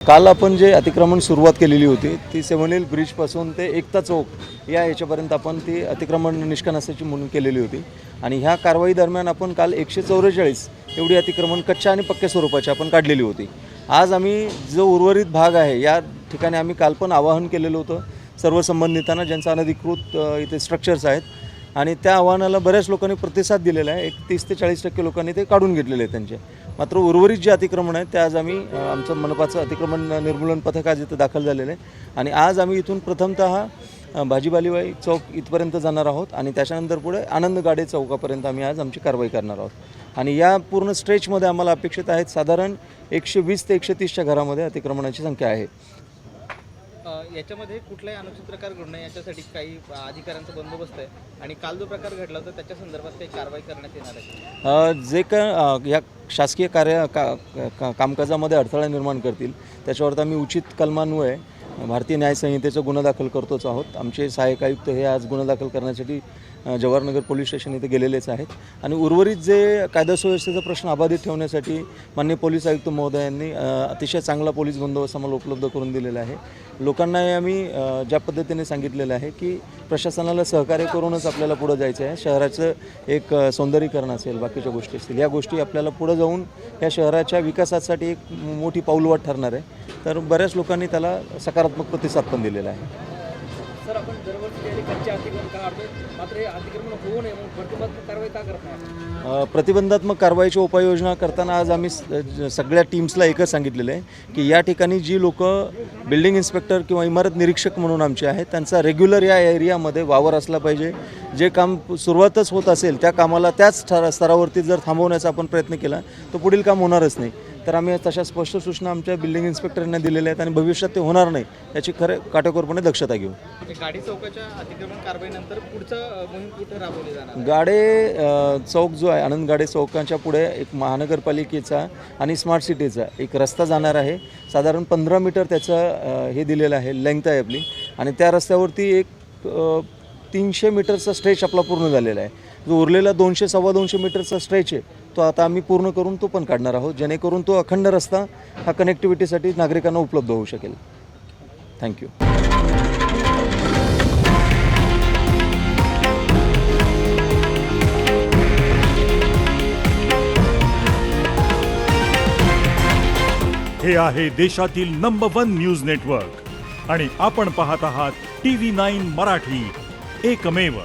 काल आपण जे अतिक्रमण सुरुवात केलेली होती ती सेव्हन हिल ब्रिजपासून ते एकता चौक या याच्यापर्यंत आपण ती अतिक्रमण निष्कासनाची म्हणून केलेली होती आणि ह्या कारवाई दरम्यान आपण काल 144 एवढी अतिक्रमण कच्च्या आणि पक्क्या स्वरूपाची आपण काढलेली होती। आज आम्ही जो उर्वरित भाग आहे या ठिकाणी आम्ही काल पण आवाहन केलेलं होतं सर्व संबंधितांना ज्यांचा अनधिकृत इथे स्ट्रक्चर्स आहेत आणि त्या आव्हानाला बऱ्याच लोकांनी प्रतिसाद दिलेला आहे। 30 ते 40% लोकांनी ते काढून घेतलेले आहेत त्यांचे। मात्र उर्वरित जे अतिक्रमण आहे ते आज आम्ही आमचं मनपाचं अतिक्रमण निर्मूलन पथक आज इथं दाखल झालेलं आहे आणि आज आम्ही इथून प्रथमतः भाजीपालेवाई चौक इथपर्यंत जाणार आहोत आणि त्याच्यानंतर पुढे आनंद गाडे चौकापर्यंत आम्ही आज आमची कारवाई करणार आहोत आणि या पूर्ण स्ट्रेचमध्ये आम्हाला अपेक्षित आहेत साधारण 120 ते 130च्या घरामध्ये अतिक्रमणाची संख्या आहे। याच्यामध्ये कुठलाही अनुचित प्रकार घडू नये याच्यासाठी काही अधिकाऱ्यांचा बंदोबस्त आहे आणि काल जो प्रकार घडला होता त्याच्या संदर्भात काही कारवाई करण्यात येणार आहे। जे काय या शासकीय कामकाजामध्ये अडथळा निर्माण करतील त्याच्यावर आम्ही उचित कलमान्वये भारतीय न्याय संहितेचा गुन्हा दाखल करतोच आहोत। आमचे सहाय्यक आयुक्त हे आज गुन्हा दाखल करण्यासाठी जवाहरनगर पोलीस स्टेशन इथे गेलेलेच आहेत आणि उर्वरित जे कायदा सुव्यवस्थेचा प्रश्न अबाधित ठेवण्यासाठी माननीय पोलीस आयुक्त महोदयांनी अतिशय चांगला पोलीस बंदोबस्त आम्हाला उपलब्ध करून दिलेला आहे। लोकांनाही आम्ही ज्या पद्धतीने सांगितलेलं आहे की प्रशासनाला सहकार्य करूनच आपल्याला पुढे जायचं आहे। शहराचं एक सौंदर्यीकरण असेल बाकीच्या गोष्टी असतील या गोष्टी आपल्याला पुढे जाऊन या शहराच्या विकासासाठी एक मोठी पाऊलवाट ठरणार आहे। तर बऱ्याच लोकांनी त्याला सकारात्मक प्रतिसाद पण दिलेला आहे। सर आपण दरवर्षी कच्चे अतिक्रमण काढतोय मात्र हे अतिक्रमण होऊ नये म्हणून प्रतिबंधात्मक कारवाई का करत नाही? प्रतिबंधात्मक कारवाईची उपाययोजना करताना आज आम्ही सगळ्या टीम्सला एकच सांगितलेलं आहे की या ठिकाणी जी लोक बिल्डिंग इन्स्पेक्टर किंवा इमारत निरीक्षक म्हणून आमचे आहेत त्यांचा रेग्युलर या एरियामध्ये वावर असला पाहिजे। जे काम सुरुवातच होत असेल त्या कामाला त्याच स्तरावरती जर थांबवण्याचा आपण प्रयत्न केला तर पुढील काम होणारच नाही। तर आम्ही तशा स्पष्ट सूचना आमच्या बिल्डिंग इन्स्पेक्टरांना दिलेल्या आहेत आणि भविष्यात ते होणार नाही याची काटेकोरपणे दक्षता घेऊ। गाडी चौकाच्या अतिक्रमण कारवाईनंतर पुढचं मोहीम कुठे राबवली जाणार? गाडे चौक जो आहे आनंद गाडे चौकाच्या पुढे एक महानगरपालिकेचा आणि स्मार्ट सिटीचा एक रस्ता जाणार आहे। साधारण 15 मीटर त्याचं हे दिलेलं आहे लेंग्थ आहे आपली आणि त्या रस्त्यावरती एक 300 मीटरचा स्ट्रेच आपला पूर्ण झालेला आहे। जो उरलेला 200-2.25 मीटरचा स्ट्रेच आहे तो आता आम्ही पूर्ण करून तो पण काढणार आहोत जेणेकरून तो अखंड रस्ता हा कनेक्टिव्हिटीसाठी नागरिकांना उपलब्ध होऊ शकेल। थँक्यू। हे आहे देशातील नंबर 1 न्यूज नेटवर्क आणि आपण पाहत आहात TV9 मराठी, एकमेव।